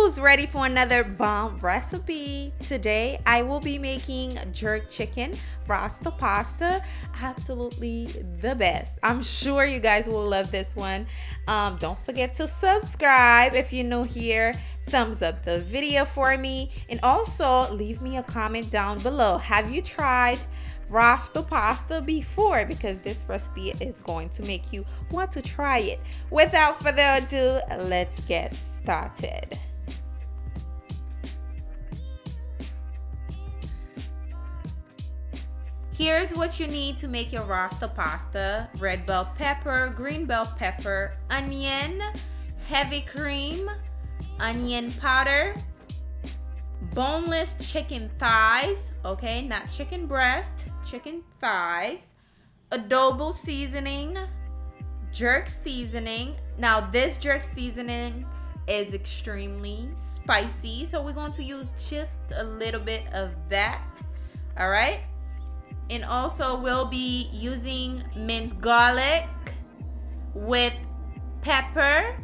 who's ready for another bomb recipe? Today I will be making jerk chicken Rasta pasta. Absolutely the best. I'm sure you guys will love this one. Don't forget to subscribe if you're new here. Thumbs up the video for me, and also leave me a comment down below. Have you tried Rasta pasta before? Because this recipe is going to make you want to try it. Without further ado, let's get started. Here's what you need to make your Rasta pasta: red bell pepper, green bell pepper, onion, heavy cream, onion powder, boneless chicken thighs, okay, not chicken breast, chicken thighs, adobo seasoning, jerk seasoning. Now this jerk seasoning is extremely spicy, so we're going to use just a little bit of that. All right, and also we'll be using minced garlic with pepper.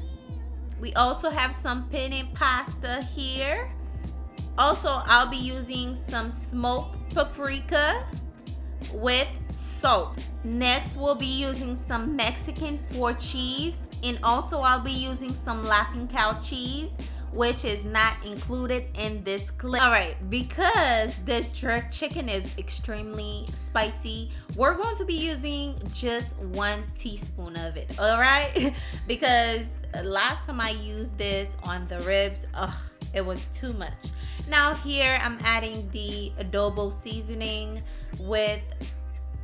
We also have some penne pasta here. Also, I'll be using some smoked paprika with salt. Next, we'll be using some Mexican 4 cheese, and also I'll be using some Laughing Cow cheese, which is not included in this clip. All right, because this jerk chicken is extremely spicy, we're going to be using just 1 teaspoon of it, all right? Because last time I used this on the ribs, it was too much. Now here I'm adding the adobo seasoning with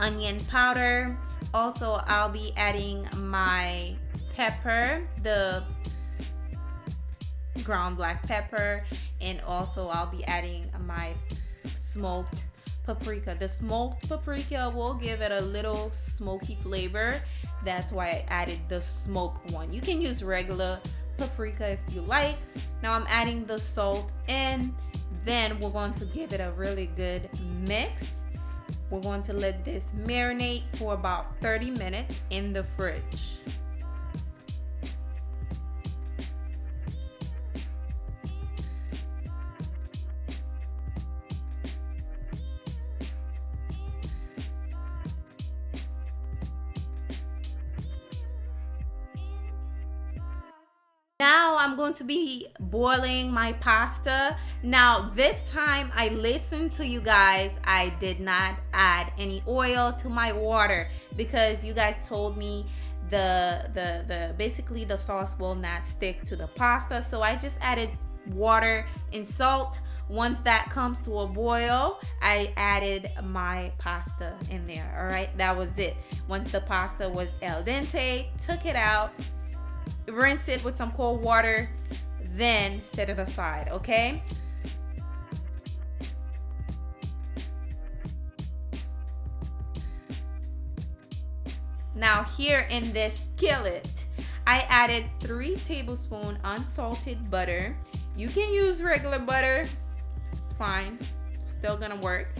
onion powder. Also, I'll be adding my pepper, the ground black pepper, and also I'll be adding my smoked paprika. The smoked paprika will give it a little smoky flavor. That's why I added the smoked one. You can use regular paprika if you like. Now I'm adding the salt, and then we're going to give it a really good mix. We're going to let this marinate for about 30 minutes in the fridge. Now I'm going to be boiling my pasta. Now this time I listened to you guys. I did not add any oil to my water because you guys told me basically the sauce will not stick to the pasta. So I just added water and salt. Once that comes to a boil, I added my pasta in there. All right, that was it. Once the pasta was al dente, took it out, rinse it with some cold water, then set it aside, okay? Now here in this skillet, I added 3 tablespoons unsalted butter. You can use regular butter, it's fine, still gonna work.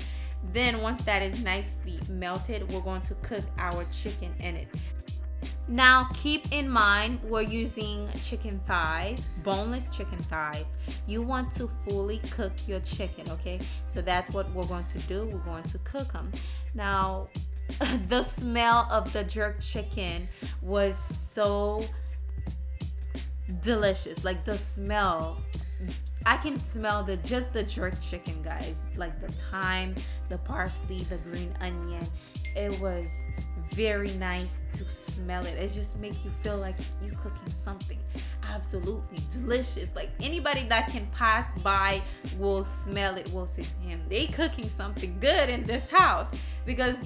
Then once that is nicely melted, we're going to cook our chicken in it. Now keep in mind we're using chicken thighs, boneless chicken thighs. You want to fully cook your chicken, okay? So that's what we're going to do. We're going to cook them. Now the smell of the jerk chicken was so delicious. Like the smell, I can smell just the jerk chicken, guys. Like the thyme, the parsley, the green onion. It was very nice to smell it. It just makes you feel like you cooking something absolutely delicious. Like anybody that can pass by will smell it, will say, damn, they cooking something good in this house, because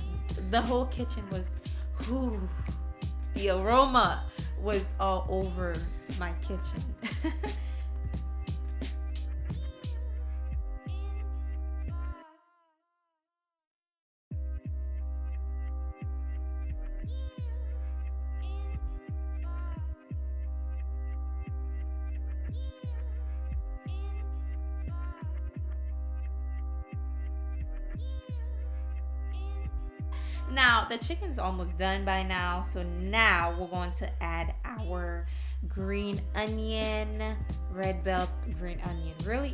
the whole kitchen was, the aroma was all over my kitchen. Now the chicken's almost done by now, so now we're going to add our green onion, red bell, green onion. Really,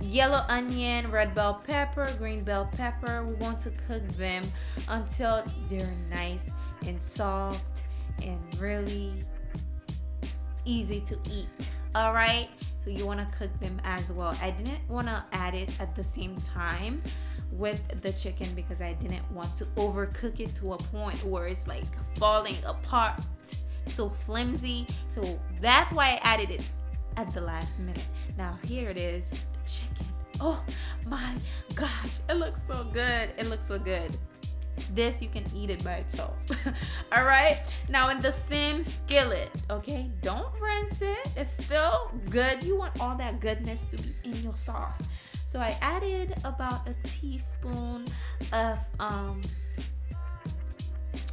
yellow onion, red bell pepper, green bell pepper. We want to cook them until they're nice and soft and really easy to eat. All right, so you want to cook them as well. I didn't want to add it at the same time with the chicken because I didn't want to overcook it to a point where it's like falling apart, so flimsy. So that's why I added it at the last minute. Now here it is, the chicken. Oh my gosh, it looks so good. It looks so good. This, you can eat it by itself. All right, now in the same skillet, okay, don't rinse it, it's still good. You want all that goodness to be in your sauce. So I added about a teaspoon of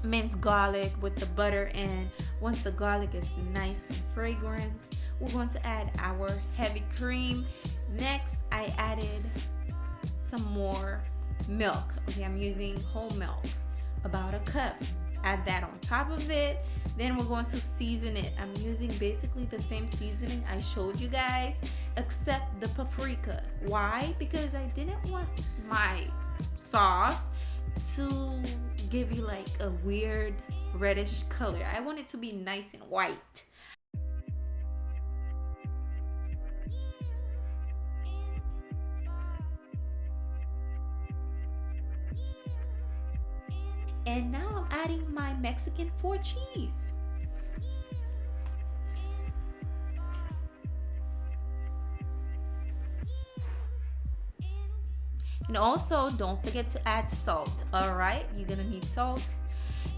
minced garlic with the butter, and once the garlic is nice and fragrant, we're going to add our heavy cream. Next, I added some more milk. Okay, I'm using whole milk, about a cup. Add that on top of it. Then we're going to season it. I'm using basically the same seasoning I showed you guys, except the paprika. Why? Because I didn't want my sauce to give you like a weird reddish color. I want it to be nice and white. And now I'm adding my Mexican 4 cheese. And also don't forget to add salt. All right, you're gonna need salt.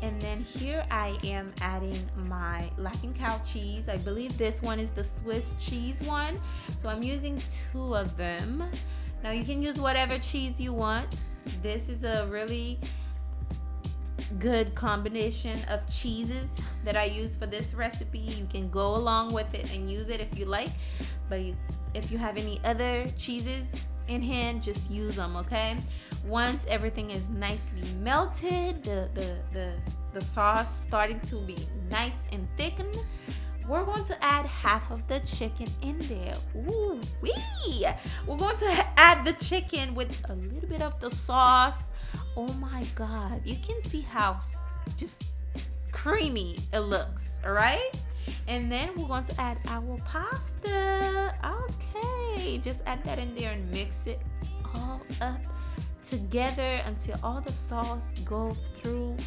And then here I am adding my Laughing Cow cheese. I believe this one is the Swiss cheese one. So I'm using 2 of them. Now you can use whatever cheese you want. This is a really good combination of cheeses that I use for this recipe. You can go along with it and use it if you like, but if you have any other cheeses in hand, just use them. Okay, once everything is nicely melted, the sauce starting to be nice and thickened, we're going to add half of the chicken in there. Ooh wee! We're going to add the chicken with a little bit of the sauce. Oh my God, you can see how just creamy it looks. All right, and then we're going to add our pasta. Okay, just add that in there and mix it all up together until all the sauce go through,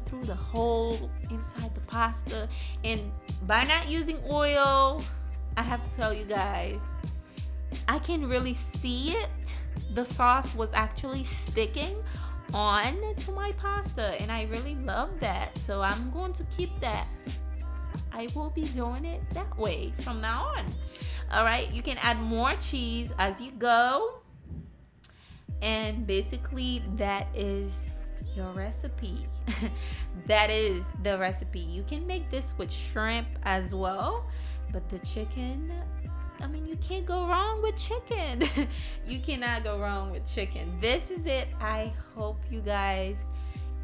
through the hole inside the pasta. And by not using oil, I have to tell you guys, I can really see it. The sauce was actually sticking on to my pasta, and I really love that. So I'm going to keep that. I will be doing it that way from now on. All right, you can add more cheese as you go. And basically that is your recipe. That is the recipe. You can make this with shrimp as well, but the chicken, I mean, you can't go wrong with chicken. You cannot go wrong with chicken. This is it. I hope you guys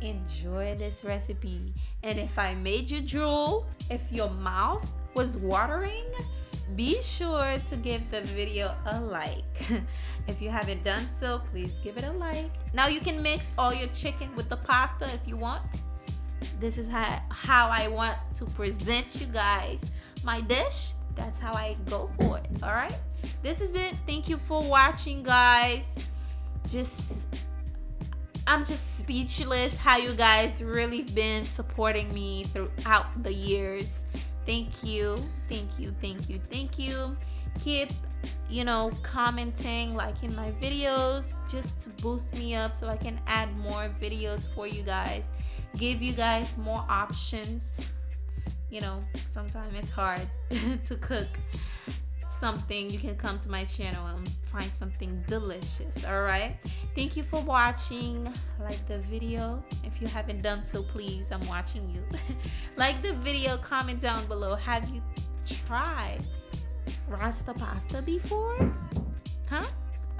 enjoy this recipe. And if I made you drool, if your mouth was watering, be sure to give the video a like. If you haven't done so, please give it a like. Now you can mix all your chicken with the pasta if you want. This is how I want to present you guys my dish. That's how I go for it. All right, this is it. Thank you for watching, guys. I'm just speechless how you guys really been supporting me throughout the years. Thank you. Keep commenting, liking my videos, just to boost me up so I can add more videos for you guys, give you guys more options. Sometimes it's hard to cook something. You can come to my channel and find something delicious. All right, thank you for watching. Like the video if you haven't done so, please. I'm watching you. Like the video, comment down below, have you tried Rasta pasta before?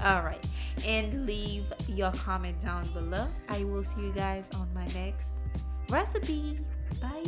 All right, and leave your comment down below. I will see you guys on my next recipe. Bye.